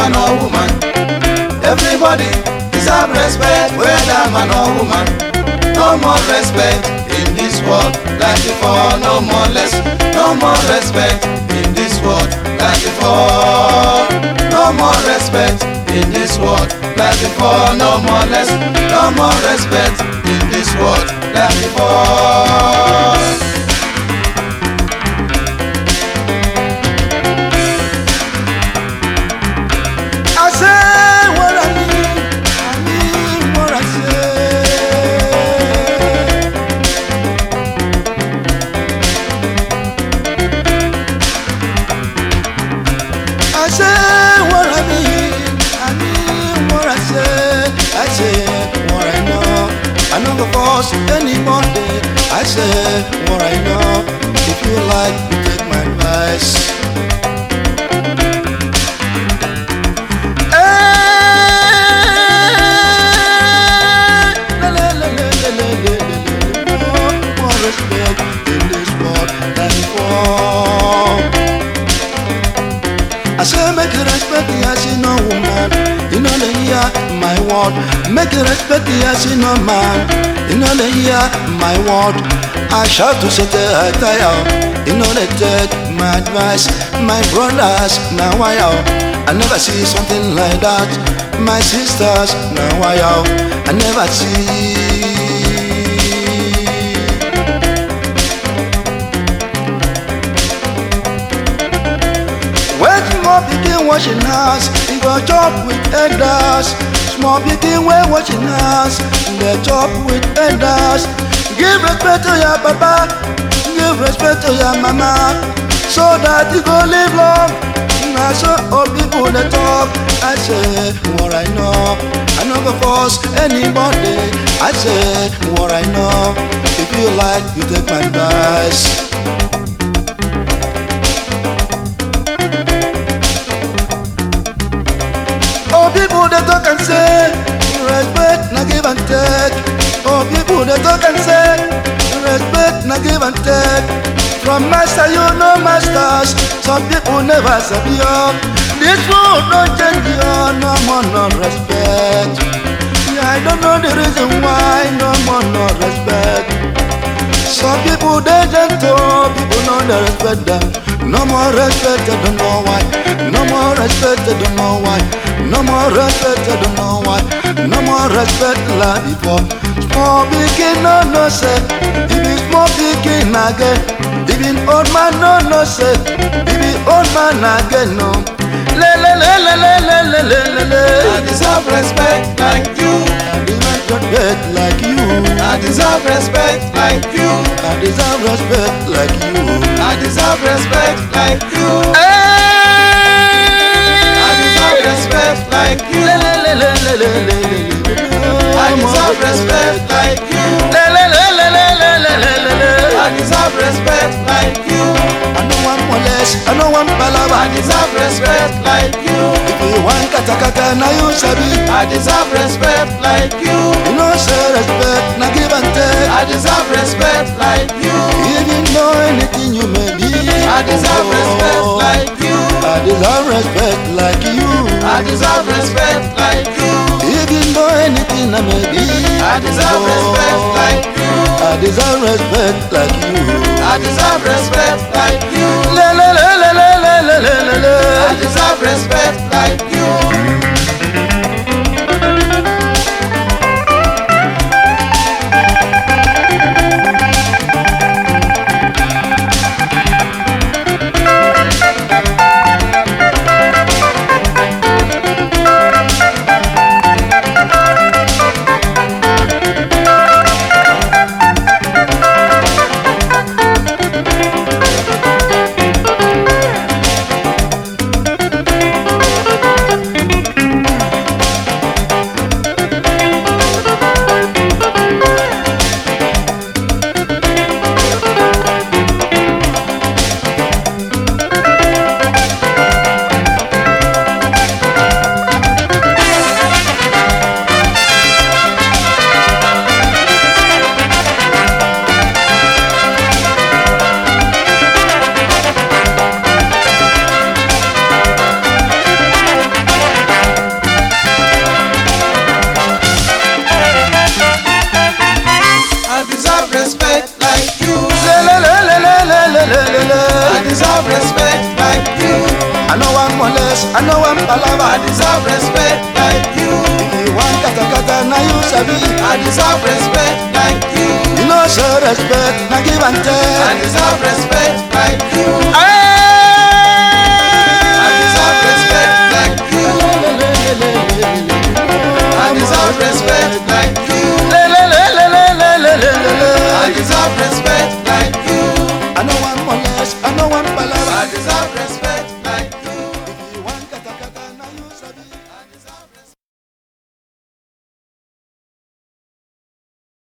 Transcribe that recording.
man or woman. Everybody deserve respect, whether man or woman. No more respect in this world like before. No more less, no more respect in this world like before. No more respect in this world like before. No more less, no more respect in this world like before. I say what I mean what I say. I say what I mean what I say. I say what I know. I know the force anybody. I say what I know. If you like, you take my advice. Respect in this world than before. I say make you respect the as you know woman. You know the hear my word. Make you respect the as you know man. You know the hear my word. I shout to set a tire. You know they take my advice. My brothers now I never see something like that. My sisters now I never see. Small pikin washing hands, he go chop with elders. Small pikin wey washing hands, they chop with elders. Give respect to your papa, give respect to your mama, so that you go live long. Na so old people they talk. I say what I know. I no go force anybody. I say what I know. If you like, you take my advice. Oh, people they talk and say respect, na give and take. Oh, people they talk and say respect, na give and take. From master you know masters. Some people never sabi you. This world don't change you. No more no respect. Yeah, I don't know the reason why. No more no respect. Some people they gentle, people know they respect them. No more respect, I don't know why. No more respect, I don't know why. No more respect, I don't know why. No more respect like before. Small pikin no say. If it's small pikin again. If it's old man no say. If it's old man again no. Le le le le le le le le le le. I deserve respect like you. I deserve respect like you. I deserve respect like you. I deserve respect like you. I deserve respect like you. I deserve respect like you. I deserve respect like you. I deserve respect like you. I know one molest, I know one palava. I deserve respect like you. If you want katakata, now you sabi. I deserve respect like you. You know say respect, now give and take. I deserve respect like you. Even though anything you may be. I deserve respect like you. I deserve respect like you. I deserve respect like you. Even though anything I may be. I deserve respect like you. I deserve respect like you. I deserve respect like you. Le le le le le le le le le. I deserve respect like you. like you. Le le le le le le le le le le. I deserve respect like you. I know one molest, I know one I palava. deserve respect like you. If you want kata kata, na you sabi. I deserve respect like you. You know show respect, na give and I take. deserve respect like you. Hey! I deserve respect like you. I deserve respect like you. Le le le le le le le le le le. I deserve respect like you. I know one molest, I know one palava. I deserve respect.